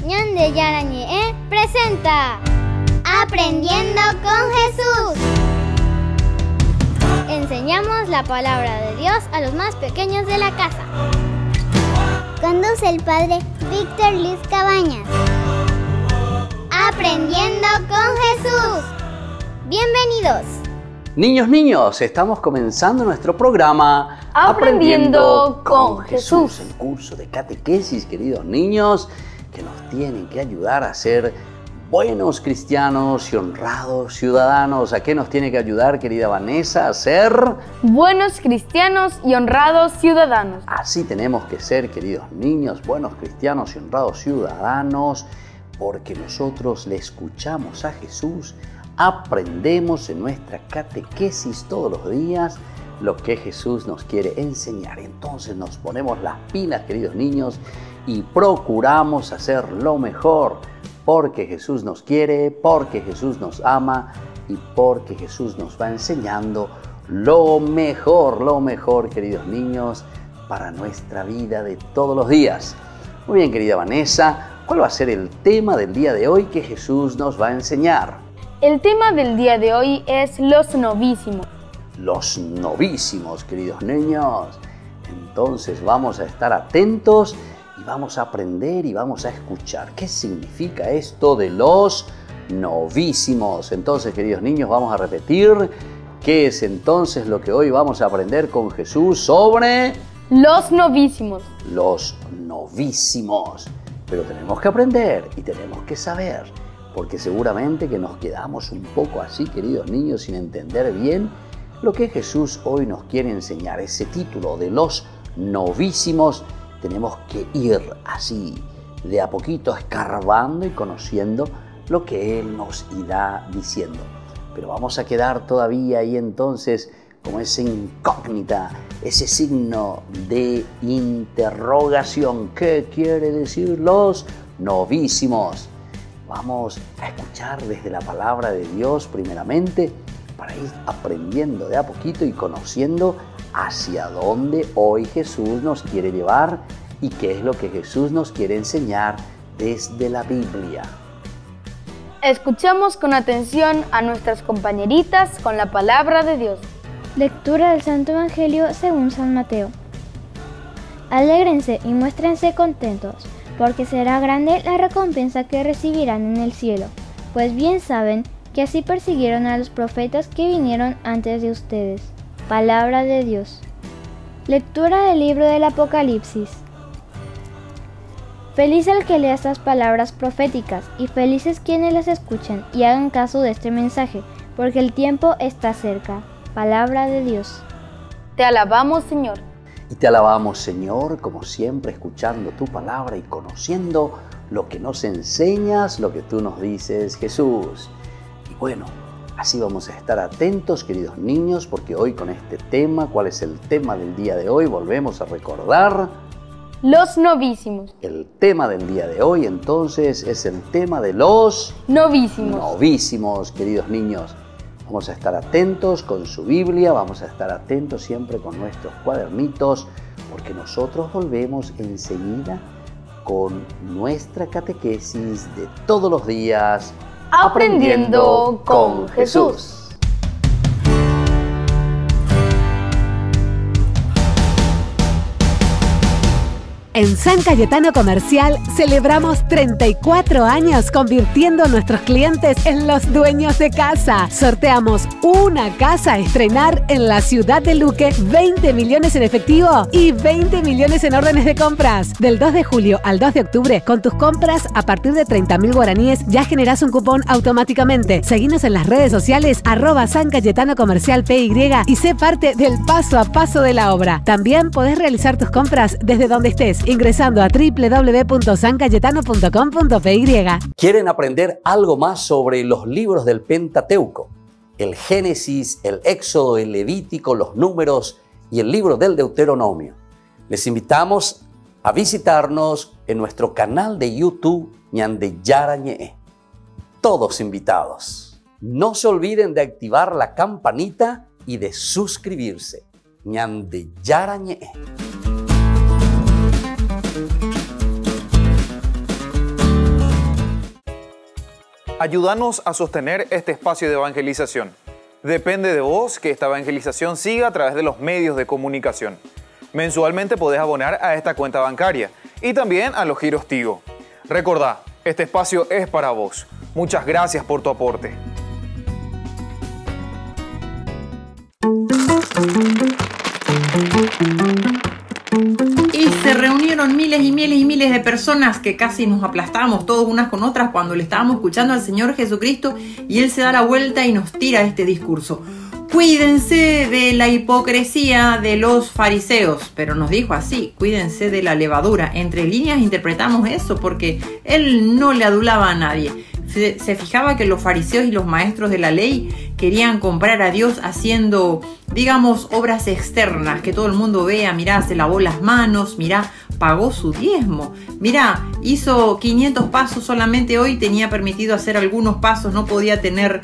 Ñande Yarañe presenta Aprendiendo con Jesús. Enseñamos la palabra de Dios a los más pequeños de la casa. Conduce el padre Víctor Luis Cabañas. Aprendiendo con Jesús. Bienvenidos. Niños, estamos comenzando nuestro programa Aprendiendo con Jesús. El curso de catequesis, queridos niños, que nos tienen que ayudar a ser buenos cristianos y honrados ciudadanos. ¿A qué nos tiene que ayudar, querida Vanessa? A ser buenos cristianos y honrados ciudadanos. Así tenemos que ser, queridos niños, buenos cristianos y honrados ciudadanos, porque nosotros le escuchamos a Jesús, aprendemos en nuestra catequesis todos los días lo que Jesús nos quiere enseñar. Entonces nos ponemos las pilas, queridos niños, y procuramos hacer lo mejor, porque Jesús nos quiere, porque Jesús nos ama y porque Jesús nos va enseñando lo mejor, queridos niños, para nuestra vida de todos los días. Muy bien, querida Vanessa, ¿cuál va a ser el tema del día de hoy que Jesús nos va a enseñar? El tema del día de hoy es los novísimos. Los novísimos, queridos niños. Entonces vamos a estar atentos y vamos a aprender y vamos a escuchar qué significa esto de los novísimos. Entonces, queridos niños, vamos a repetir qué es entonces lo que hoy vamos a aprender con Jesús sobre los novísimos. Los novísimos. Pero tenemos que aprender y tenemos que saber, porque seguramente que nos quedamos un poco así, queridos niños, sin entender bien lo que Jesús hoy nos quiere enseñar. Ese título de los novísimos, tenemos que ir así, de a poquito, escarbando y conociendo lo que Él nos irá diciendo. Pero vamos a quedar todavía ahí entonces como esa incógnita, ese signo de interrogación. ¿Qué quiere decir los novísimos? Vamos a escuchar desde la palabra de Dios primeramente, para ir aprendiendo de a poquito y conociendo hacia dónde hoy Jesús nos quiere llevar y qué es lo que Jesús nos quiere enseñar desde la Biblia. Escuchamos con atención a nuestras compañeritas con la palabra de Dios. Lectura del Santo Evangelio según San Mateo. Alégrense y muéstrense contentos, porque será grande la recompensa que recibirán en el cielo, pues bien saben que así persiguieron a los profetas que vinieron antes de ustedes. Palabra de Dios. Lectura del libro del Apocalipsis. Feliz el que lea estas palabras proféticas, y felices quienes las escuchen y hagan caso de este mensaje, porque el tiempo está cerca. Palabra de Dios. Te alabamos, Señor. Y te alabamos, Señor, como siempre, escuchando tu palabra y conociendo lo que nos enseñas, lo que tú nos dices, Jesús. Y bueno, así vamos a estar atentos, queridos niños, porque hoy con este tema, ¿cuál es el tema del día de hoy? Volvemos a recordar los novísimos. El tema del día de hoy, entonces, es el tema de los novísimos. Novísimos, queridos niños. Vamos a estar atentos con su Biblia, vamos a estar atentos siempre con nuestros cuadernitos, porque nosotros volvemos enseguida con nuestra catequesis de todos los días, Aprendiendo con Jesús. En San Cayetano Comercial celebramos 34 años convirtiendo a nuestros clientes en los dueños de casa. Sorteamos una casa a estrenar en la ciudad de Luque, 20 millones en efectivo y 20 millones en órdenes de compras. Del 2 de julio al 2 de octubre, con tus compras a partir de 30.000 guaraníes ya generás un cupón automáticamente. Seguinos en las redes sociales @San Cayetano Comercial PY y sé parte del paso a paso de la obra. También podés realizar tus compras desde donde estés, ingresando a www.sancayetano.com.py. ¿Quieren aprender algo más sobre los libros del Pentateuco? El Génesis, el Éxodo, el Levítico, los Números y el libro del Deuteronomio. Les invitamos a visitarnos en nuestro canal de YouTube Ñande Yarañe. Todos invitados. No se olviden de activar la campanita y de suscribirse. Ñande Yarañe. ayúdanos a sostener este espacio de evangelización. Depende de vos que esta evangelización siga a través de los medios de comunicación. Mensualmente podés abonar a esta cuenta bancaria y también a los giros Tigo. Recordá, este espacio es para vos. Muchas gracias por tu aporte. Y se reunieron miles y miles y miles de personas que casi nos aplastábamos todos unas con otras cuando le estábamos escuchando al Señor Jesucristo y Él se da la vuelta y nos tira este discurso. Cuídense de la hipocresía de los fariseos, pero nos dijo así, cuídense de la levadura. Entre líneas interpretamos eso porque Él no le adulaba a nadie. Se fijaba que los fariseos y los maestros de la ley querían comprar a Dios haciendo, digamos, obras externas, que todo el mundo vea, mirá, se lavó las manos, mirá, pagó su diezmo, mirá, hizo 500 pasos solamente hoy, tenía permitido hacer algunos pasos, no podía tener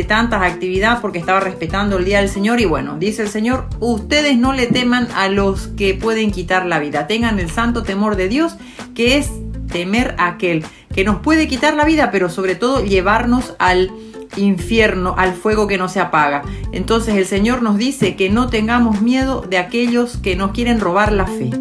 tantas actividades porque estaba respetando el día del Señor. Y bueno, dice el Señor, ustedes no le teman a los que pueden quitar la vida, tengan el santo temor de Dios, que es temer a aquel que nos puede quitar la vida, pero sobre todo llevarnos al infierno, al fuego que no se apaga. Entonces el Señor nos dice que no tengamos miedo de aquellos que nos quieren robar la fe.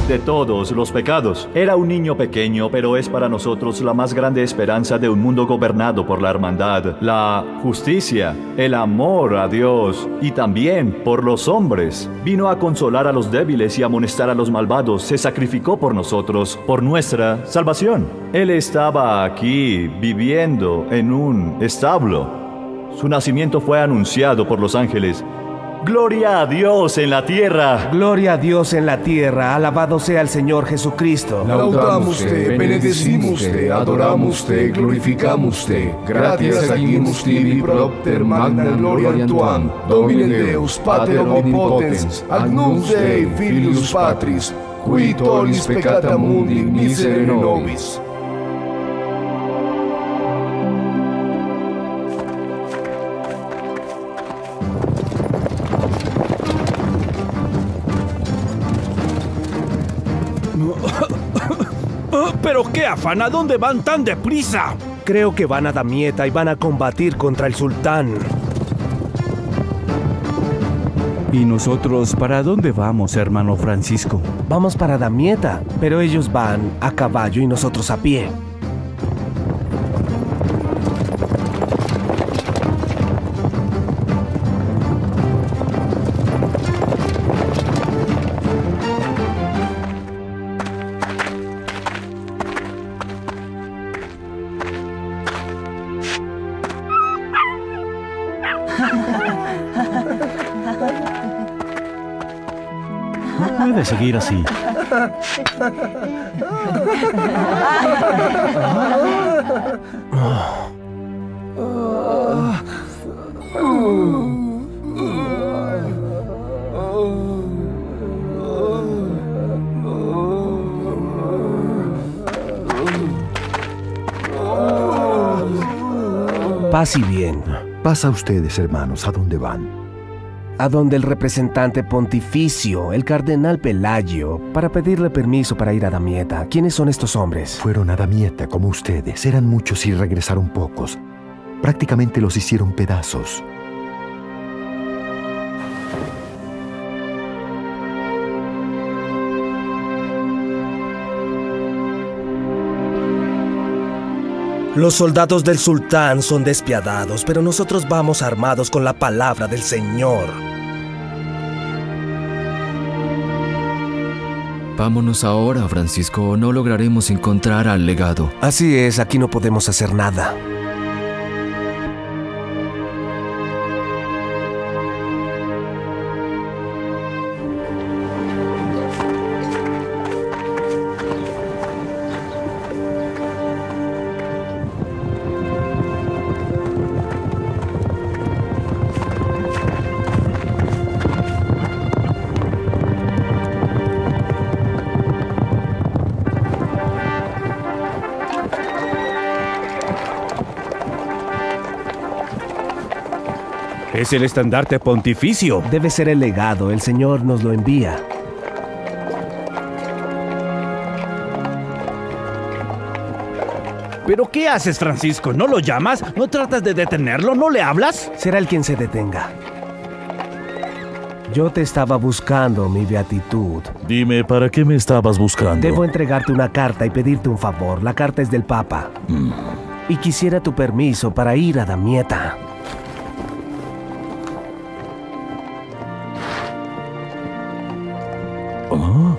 De todos los pecados. Era un niño pequeño, pero es para nosotros la más grande esperanza de un mundo gobernado por la hermandad, la justicia, el amor a Dios y también por los hombres. Vino a consolar a los débiles y amonestar a los malvados. Se sacrificó por nosotros, por nuestra salvación. Él estaba aquí, viviendo en un establo. Su nacimiento fue anunciado por los ángeles. ¡Gloria a Dios en la tierra! ¡Gloria a Dios en la tierra! ¡Alabado sea el Señor Jesucristo! Laudamos-te, benedecimos-te, adoramos-te, glorificamos-te. Gratias agimus-tibi propter magna gloriam tuam, Domine Deus Pater omnipotens, agnus Dei Filius Patris, qui tollis peccata mundi miserere nobis. ¿Pero qué afán? ¿A dónde van tan deprisa? Creo que van a Damieta y van a combatir contra el sultán. ¿Y nosotros para dónde vamos, hermano Francisco? Vamos para Damieta, pero ellos van a caballo y nosotros a pie. No puede seguir así. Paz y bien. Paz a ustedes, hermanos. ¿A dónde van? A donde el representante pontificio, el cardenal Pelagio, para pedirle permiso para ir a Damieta. ¿Quiénes son estos hombres? Fueron a Damieta como ustedes. Eran muchos y regresaron pocos. Prácticamente los hicieron pedazos. Los soldados del sultán son despiadados, pero nosotros vamos armados con la palabra del Señor. Vámonos ahora, Francisco, o no lograremos encontrar al legado. Así es, aquí no podemos hacer nada. Es el estandarte pontificio. Debe ser el legado, el Señor nos lo envía. ¿Pero qué haces, Francisco? ¿No lo llamas? ¿No tratas de detenerlo? ¿No le hablas? Será el quien se detenga. Yo te estaba buscando, mi beatitud. Dime, ¿para qué me estabas buscando? Debo entregarte una carta y pedirte un favor. La carta es del Papa. Y quisiera tu permiso para ir a Damieta. ¿Ah?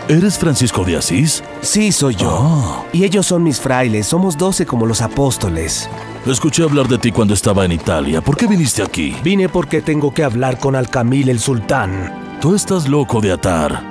¿Eres Francisco de Asís? Sí, soy yo. Y ellos son mis frailes. Somos 12 como los apóstoles. Escuché hablar de ti cuando estaba en Italia. ¿Por qué viniste aquí? Vine porque tengo que hablar con Al-Kamil el sultán. Tú estás loco de atar.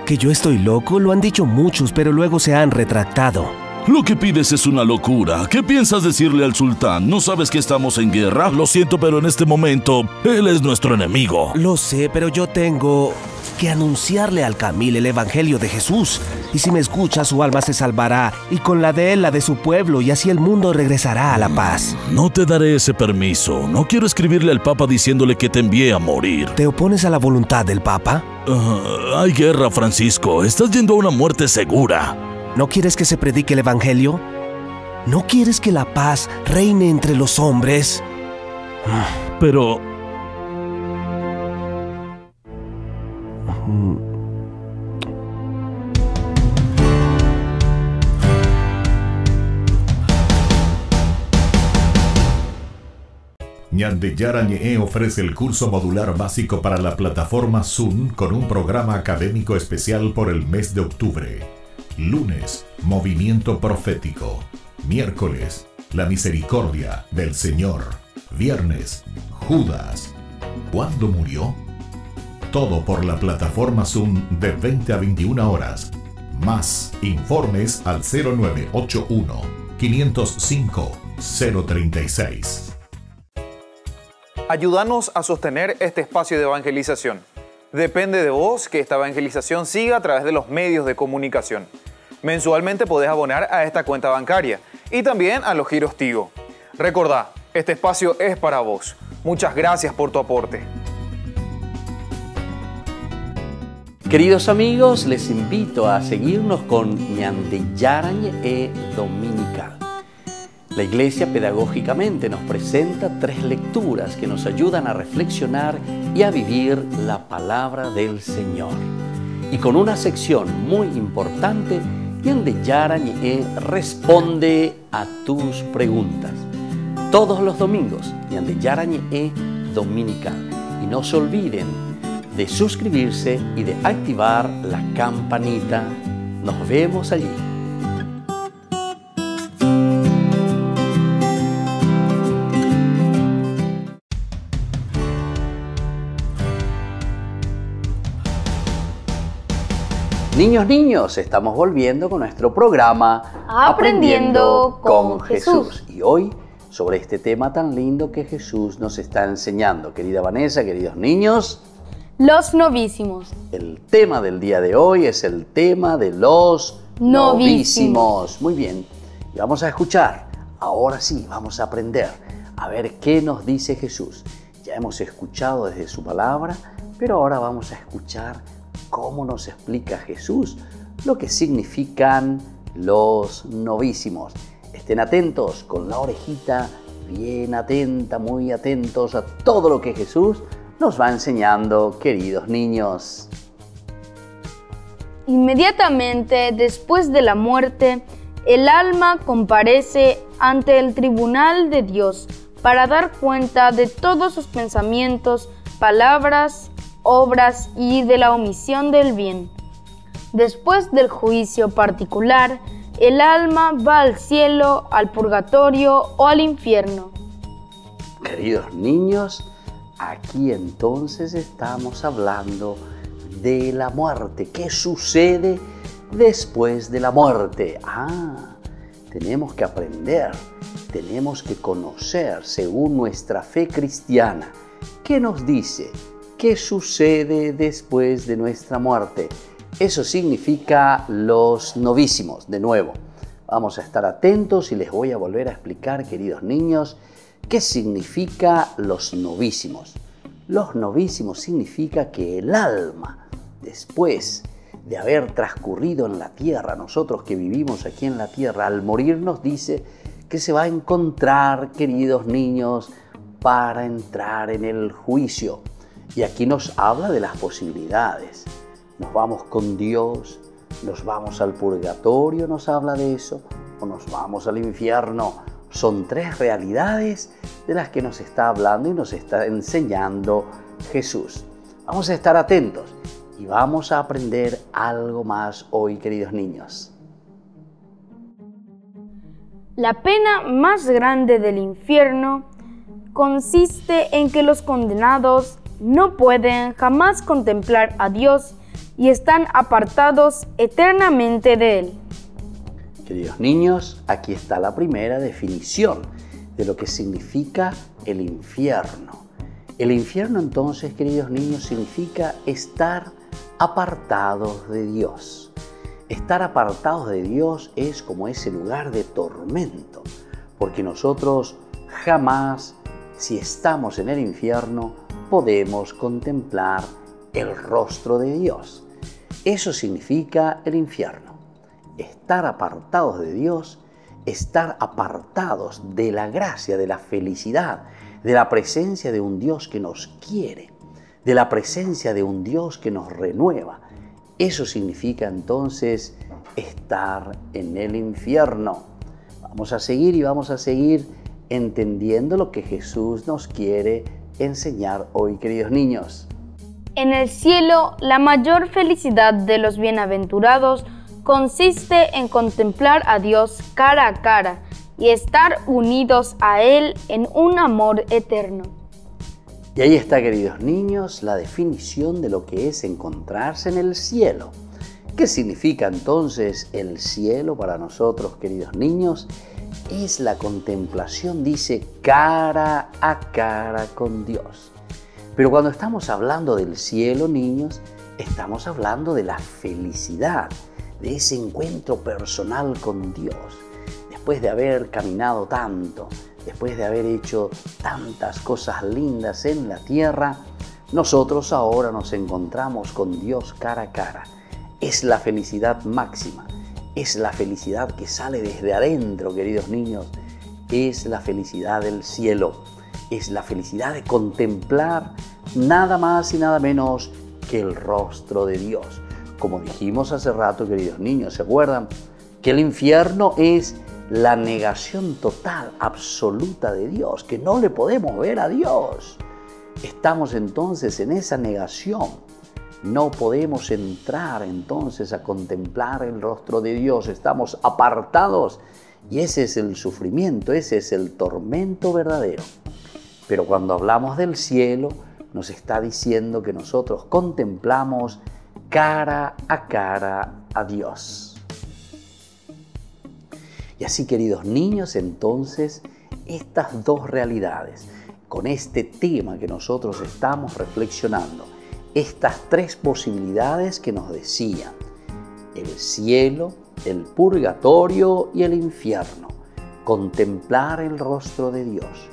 ¿Que yo estoy loco? Lo han dicho muchos, pero luego se han retractado. Lo que pides es una locura. ¿Qué piensas decirle al sultán? ¿No sabes que estamos en guerra? Lo siento, pero en este momento, él es nuestro enemigo. Lo sé, pero yo tengo que anunciarle al Kamil el evangelio de Jesús. Y si me escucha, su alma se salvará, y con la de él, la de su pueblo, y así el mundo regresará a la paz. No te daré ese permiso. No quiero escribirle al Papa diciéndole que te envié a morir. ¿Te opones a la voluntad del Papa? Hay guerra, Francisco. Estás yendo a una muerte segura. ¿No quieres que se predique el evangelio? ¿No quieres que la paz reine entre los hombres? Pero... Ñandeyara Ñe'e ofrece el curso modular básico para la plataforma Zoom con un programa académico especial por el mes de octubre. Lunes, Movimiento Profético. Miércoles, La Misericordia del Señor. Viernes, Judas. ¿Cuándo murió? Todo por la plataforma Zoom de 20 a 21 horas. Más informes al 0981 505 036. Ayúdanos a sostener este espacio de evangelización. Depende de vos que esta evangelización siga a través de los medios de comunicación. Mensualmente podés abonar a esta cuenta bancaria y también a los giros Tigo. Recordá, este espacio es para vos. Muchas gracias por tu aporte. Queridos amigos, les invito a seguirnos con Ñandeyara Ñe'e Dominical. La Iglesia pedagógicamente nos presenta 3 lecturas que nos ayudan a reflexionar y a vivir la palabra del Señor. Y con una sección muy importante, Ñandeyara Ñe'e responde a tus preguntas. Todos los domingos, Ñandeyara Ñe'e Dominical. Y no se olviden de suscribirse y de activar la campanita. Nos vemos allí. Niños, estamos volviendo con nuestro programa Aprendiendo con Jesús. Y hoy sobre este tema tan lindo que Jesús nos está enseñando. Querida Vanessa, queridos niños, los novísimos. El tema del día de hoy es el tema de los novísimos. Muy bien, y vamos a escuchar. Ahora sí, vamos a aprender a ver qué nos dice Jesús. Ya hemos escuchado desde su palabra, pero ahora vamos a escuchar cómo nos explica Jesús lo que significan los novísimos. Estén atentos, con la orejita bien atenta, muy atentos a todo lo que Jesús nos va enseñando, queridos niños. Inmediatamente después de la muerte, el alma comparece ante el tribunal de Dios para dar cuenta de todos sus pensamientos, palabras, obras y de la omisión del bien. Después del juicio particular, el alma va al cielo, al purgatorio o al infierno. Queridos niños, aquí entonces estamos hablando de la muerte. ¿Qué sucede después de la muerte? Tenemos que aprender, tenemos que conocer según nuestra fe cristiana. ¿Qué nos dice? ¿Qué sucede después de nuestra muerte? Eso significa los novísimos. De nuevo, Vamos a estar atentos y les voy a volver a explicar, queridos niños, qué significa los novísimos. Los novísimos significa que el alma, después de haber transcurrido en la tierra, nosotros que vivimos aquí en la tierra, al morirnos dice que se va a encontrar, queridos niños, para entrar en el juicio. Y aquí nos habla de las posibilidades. Nos vamos con Dios, nos vamos al purgatorio, nos habla de eso, o nos vamos al infierno. Son tres realidades de las que nos está hablando y nos está enseñando Jesús. Vamos a estar atentos y vamos a aprender algo más hoy, queridos niños. La pena más grande del infierno consiste en que los condenados no pueden jamás contemplar a Dios y están apartados eternamente de Él. Queridos niños, aquí está la primera definición de lo que significa el infierno. El infierno entonces, queridos niños, significa estar apartados de Dios. Estar apartados de Dios es como ese lugar de tormento, porque nosotros jamás, si estamos en el infierno, podemos contemplar el rostro de Dios. Eso significa el infierno. Estar apartados de Dios, estar apartados de la gracia, de la felicidad, de la presencia de un Dios que nos quiere, de la presencia de un Dios que nos renueva. Eso significa entonces estar en el infierno. Vamos a seguir y vamos a seguir entendiendo lo que Jesús nos quiere enseñar hoy, queridos niños. En el cielo, la mayor felicidad de los bienaventurados consiste en contemplar a Dios cara a cara y estar unidos a Él en un amor eterno. Y ahí está, queridos niños, la definición de lo que es encontrarse en el cielo. ¿Qué significa entonces el cielo para nosotros, queridos niños? Es la contemplación, dice, cara a cara con Dios. Pero cuando estamos hablando del cielo, niños, estamos hablando de la felicidad, de ese encuentro personal con Dios. Después de haber caminado tanto, después de haber hecho tantas cosas lindas en la tierra, nosotros ahora nos encontramos con Dios cara a cara. Es la felicidad máxima, es la felicidad que sale desde adentro, queridos niños. Es la felicidad del cielo, es la felicidad de contemplar nada más y nada menos que el rostro de Dios. Como dijimos hace rato, queridos niños, ¿se acuerdan? Que el infierno es la negación total, absoluta de Dios, que no le podemos ver a Dios. Estamos entonces en esa negación. No podemos entrar entonces a contemplar el rostro de Dios. Estamos apartados y ese es el sufrimiento, ese es el tormento verdadero. Pero cuando hablamos del cielo, nos está diciendo que nosotros contemplamos cara a Dios. Y así, queridos niños, entonces, estas dos realidades, con este tema que nosotros estamos reflexionando, estas tres posibilidades que nos decían, el cielo, el purgatorio y el infierno, contemplar el rostro de Dios.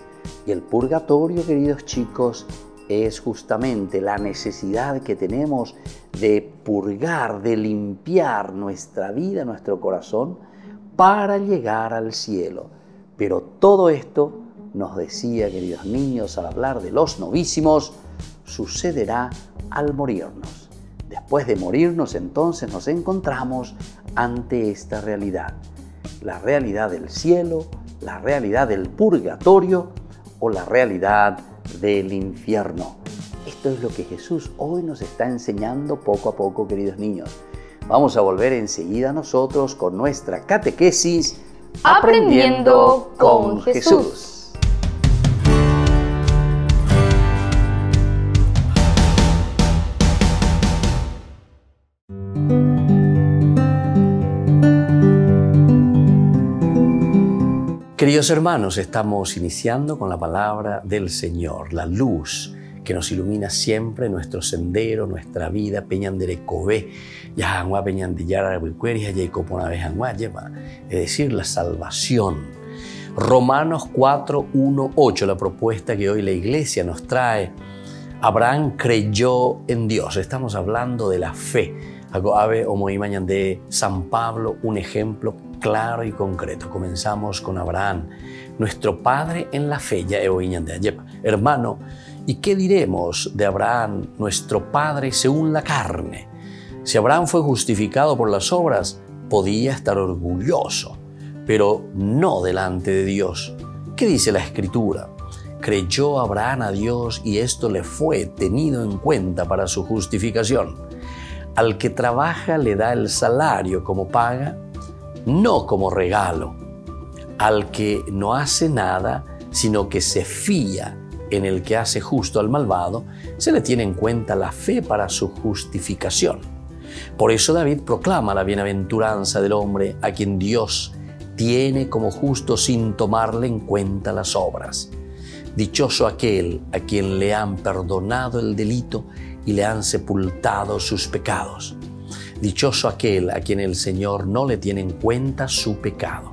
Y el purgatorio, queridos chicos, es justamente la necesidad que tenemos de purgar, de limpiar nuestra vida, nuestro corazón, para llegar al cielo. Pero todo esto, nos decía, queridos niños, al hablar de los novísimos, sucederá al morirnos. Después de morirnos, entonces nos encontramos ante esta realidad. La realidad del cielo, la realidad del purgatorio o la realidad del infierno. Esto es lo que Jesús hoy nos está enseñando poco a poco, queridos niños. Vamos a volver enseguida nosotros con nuestra catequesis Aprendiendo con Jesús. Queridos hermanos, estamos iniciando con la palabra del Señor, la luz que nos ilumina siempre nuestro sendero, nuestra vida. Peñandere Kobe, Yahangua Peñandillara Bucueria, Jacob una vez Angua, lleva, es decir, la salvación. Romanos 4, 1, 8, la propuesta que hoy la iglesia nos trae. Abraham creyó en Dios. Estamos hablando de la fe. Ave Omoimañan de San Pablo, un ejemplo claro y concreto. Comenzamos con Abraham, nuestro padre en la fe. Ya Eoiñan de Ayepa. Hermano, ¿y qué diremos de Abraham, nuestro padre según la carne? Si Abraham fue justificado por las obras, podía estar orgulloso, pero no delante de Dios. ¿Qué dice la Escritura? Creyó Abraham a Dios y esto le fue tenido en cuenta para su justificación. Al que trabaja le da el salario como paga, no como regalo. Al que no hace nada, sino que se fía en el que hace justo al malvado, se le tiene en cuenta la fe para su justificación. Por eso David proclama la bienaventuranza del hombre a quien Dios tiene como justo sin tomarle en cuenta las obras. Dichoso aquel a quien le han perdonado el delito y le han sepultado sus pecados. Dichoso aquel a quien el Señor no le tiene en cuenta su pecado.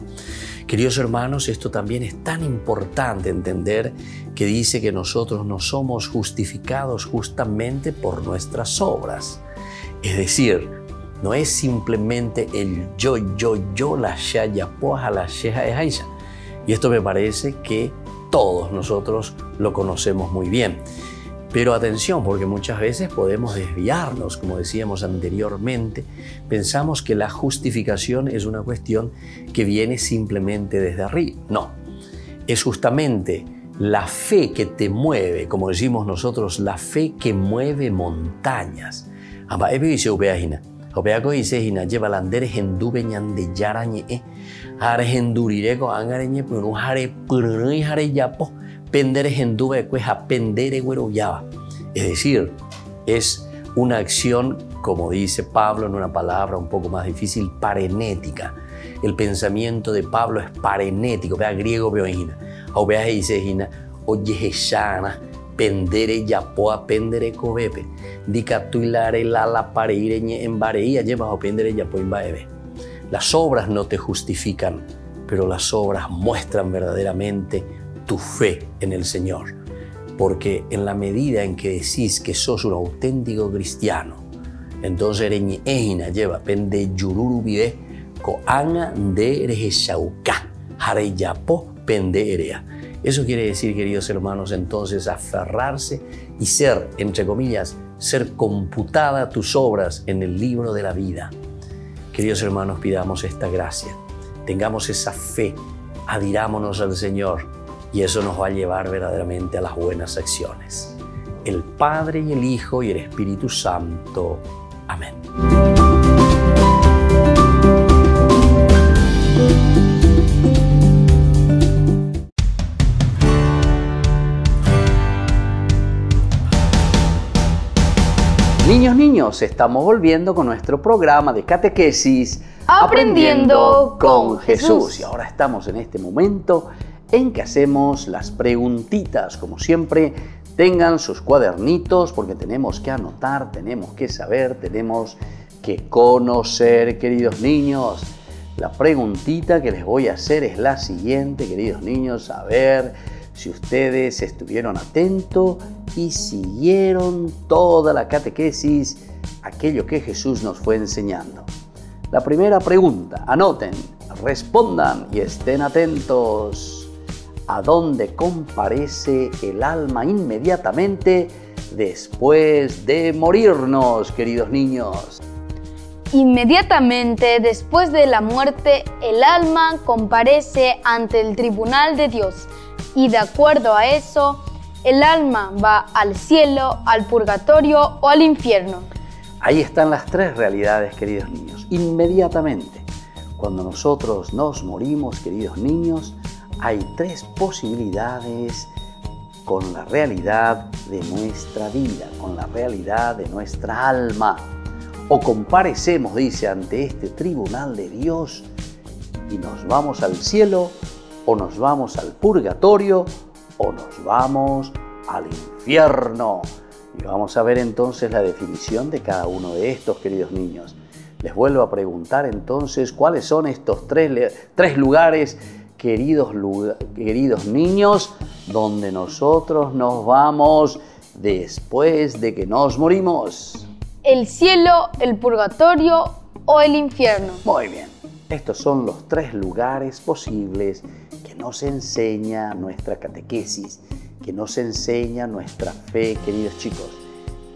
Queridos hermanos, esto también es tan importante entender que dice que nosotros no somos justificados justamente por nuestras obras. Es decir, no es simplemente el yo, la shaya poja, la sheja ejaisa. Y esto me parece que todos nosotros lo conocemos muy bien. Pero atención, porque muchas veces podemos desviarnos, como decíamos anteriormente. Pensamos que la justificación es una cuestión que viene simplemente desde arriba. No, es justamente la fe que te mueve, como decimos nosotros, la fe que mueve montañas. Amba ebe dice ubeajina. Opeaco dice hina lleva landere hendube ñande yarañe hare hendurireko angareñe pero hare purri hare yapo pendere hendube cueja pendere güero yaba. Es decir, es una acción, como dice Pablo en una palabra un poco más difícil, parenética. El pensamiento de Pablo es parenético, vea griego veo hina. Obea dice hina oye shana pendere yapoa pendere cobepe dica tuilare la pareireñe en bareía llevas o pendere yapo en baebe. Las obras no te justifican, pero las obras muestran verdaderamente tu fe en el Señor, porque en la medida en que decís que sos un auténtico cristiano, entonces reñe eina lleva pende yururu vive ko anga de rejeshauka hare yapo pende erea. Eso quiere decir, queridos hermanos, entonces aferrarse y ser, entre comillas, ser computada tus obras en el libro de la vida. Queridos hermanos, pidamos esta gracia, tengamos esa fe, adhirámonos al Señor y eso nos va a llevar verdaderamente a las buenas acciones. El Padre y el Hijo y el Espíritu Santo. Amén. Niños, estamos volviendo con nuestro programa de catequesis Aprendiendo con Jesús. Y ahora estamos en este momento en que hacemos las preguntitas. Como siempre, tengan sus cuadernitos porque tenemos que anotar, tenemos que saber, tenemos que conocer, queridos niños. La preguntita que les voy a hacer es la siguiente, queridos niños, a ver si ustedes estuvieron atentos y siguieron toda la catequesis, aquello que Jesús nos fue enseñando. La primera pregunta, anoten, respondan y estén atentos. ¿A dónde comparece el alma inmediatamente después de morirnos, queridos niños? Inmediatamente después de la muerte, el alma comparece ante el tribunal de Dios y de acuerdo a eso, el alma va al cielo, al purgatorio o al infierno. Ahí están las tres realidades, queridos niños. Inmediatamente, cuando nosotros nos morimos, queridos niños, hay tres posibilidades con la realidad de nuestra vida, con la realidad de nuestra alma. O comparecemos, dice, ante este tribunal de Dios y nos vamos al cielo, o nos vamos al purgatorio, o nos vamos al infierno. Y vamos a ver entonces la definición de cada uno de estos, queridos niños. Les vuelvo a preguntar entonces cuáles son estos tres lugares, queridos niños, donde nosotros nos vamos después de que nos morimos. El cielo, el purgatorio o el infierno. Muy bien. Estos son los tres lugares posibles que nos enseña nuestra catequesis, que nos enseña nuestra fe, queridos chicos.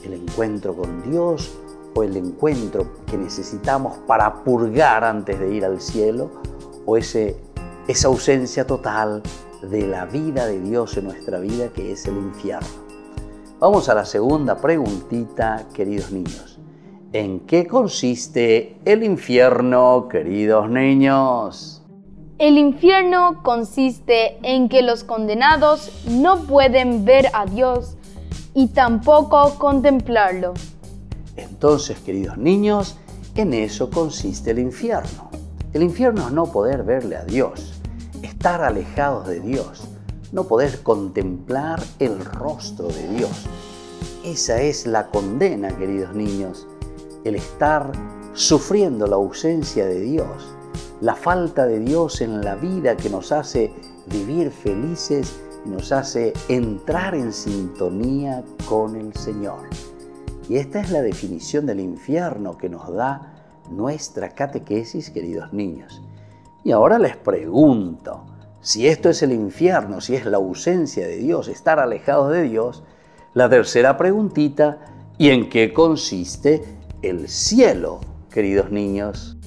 El encuentro con Dios o el encuentro que necesitamos para purgar antes de ir al cielo, o esa ausencia total de la vida de Dios en nuestra vida, que es el infierno. Vamos a la segunda preguntita, queridos niños. ¿En qué consiste el infierno, queridos niños? El infierno consiste en que los condenados no pueden ver a Dios y tampoco contemplarlo. Entonces, queridos niños, en eso consiste el infierno. El infierno es no poder verle a Dios, estar alejados de Dios, no poder contemplar el rostro de Dios. Esa es la condena, queridos niños, el estar sufriendo la ausencia de Dios, la falta de Dios en la vida que nos hace vivir felices y nos hace entrar en sintonía con el Señor. Y esta es la definición del infierno que nos da nuestra catequesis, queridos niños. Y ahora les pregunto, si esto es el infierno, si es la ausencia de Dios, estar alejados de Dios, la tercera preguntita, ¿y en qué consiste el cielo, queridos niños?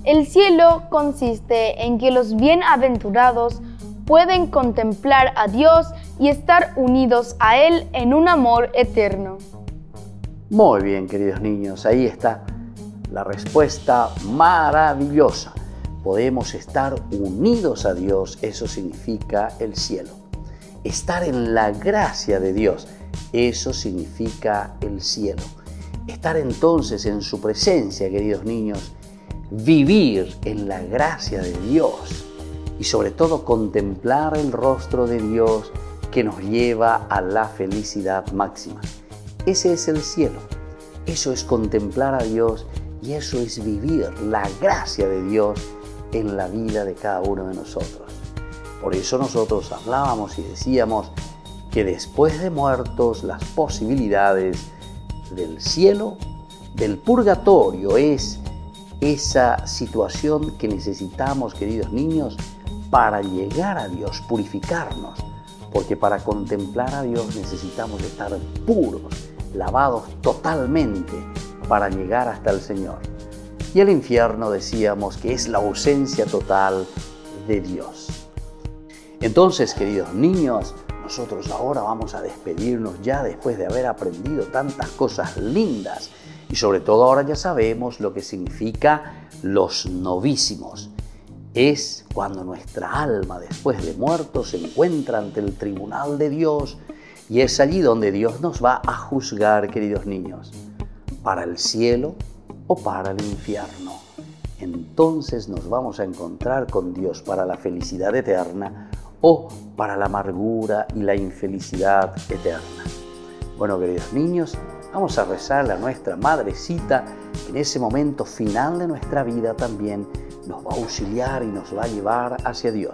El cielo consiste en que los bienaventurados pueden contemplar a Dios y estar unidos a Él en un amor eterno. Muy bien, queridos niños, ahí está la respuesta maravillosa. Podemos estar unidos a Dios, eso significa el cielo. Estar en la gracia de Dios, eso significa el cielo. Estar entonces en su presencia, queridos niños, vivir en la gracia de Dios y sobre todo contemplar el rostro de Dios que nos lleva a la felicidad máxima. Ese es el cielo, eso es contemplar a Dios y eso es vivir la gracia de Dios en la vida de cada uno de nosotros. Por eso nosotros hablábamos y decíamos que después de muertos las posibilidades del cielo, del purgatorio, es esa situación que necesitamos, queridos niños, para llegar a Dios, purificarnos, porque para contemplar a Dios necesitamos estar puros, lavados totalmente para llegar hasta el Señor. Y el infierno decíamos que es la ausencia total de Dios. Entonces, queridos niños, nosotros ahora vamos a despedirnos ya después de haber aprendido tantas cosas lindas y sobre todo ahora ya sabemos lo que significa los novísimos. Es cuando nuestra alma después de muerto se encuentra ante el tribunal de Dios y es allí donde Dios nos va a juzgar, queridos niños, para el cielo o para el infierno. Entonces nos vamos a encontrar con Dios para la felicidad eterna o para la amargura y la infelicidad eterna. Bueno, queridos niños, vamos a rezarle a nuestra Madrecita, que en ese momento final de nuestra vida también nos va a auxiliar y nos va a llevar hacia Dios.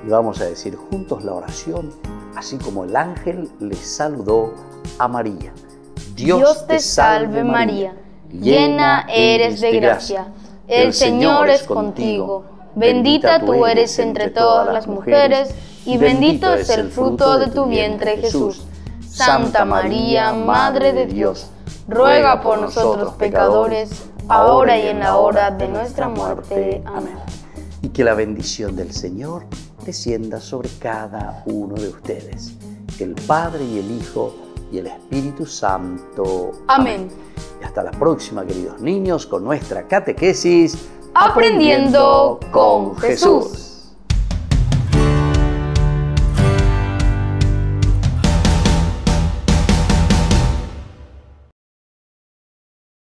Y vamos a decir juntos la oración, así como el ángel le saludó a María. Dios te salve María, llena eres de gracia, el Señor es contigo. Bendita tú eres entre todas las mujeres, y bendito es el fruto de tu vientre, Jesús. Santa María, Madre de Dios, ruega por nosotros pecadores, ahora y en la hora de nuestra muerte. Amén. Y que la bendición del Señor descienda sobre cada uno de ustedes, el Padre y el Hijo y el Espíritu Santo. Amén. Y hasta la próxima, queridos niños, con nuestra catequesis Aprendiendo con Jesús.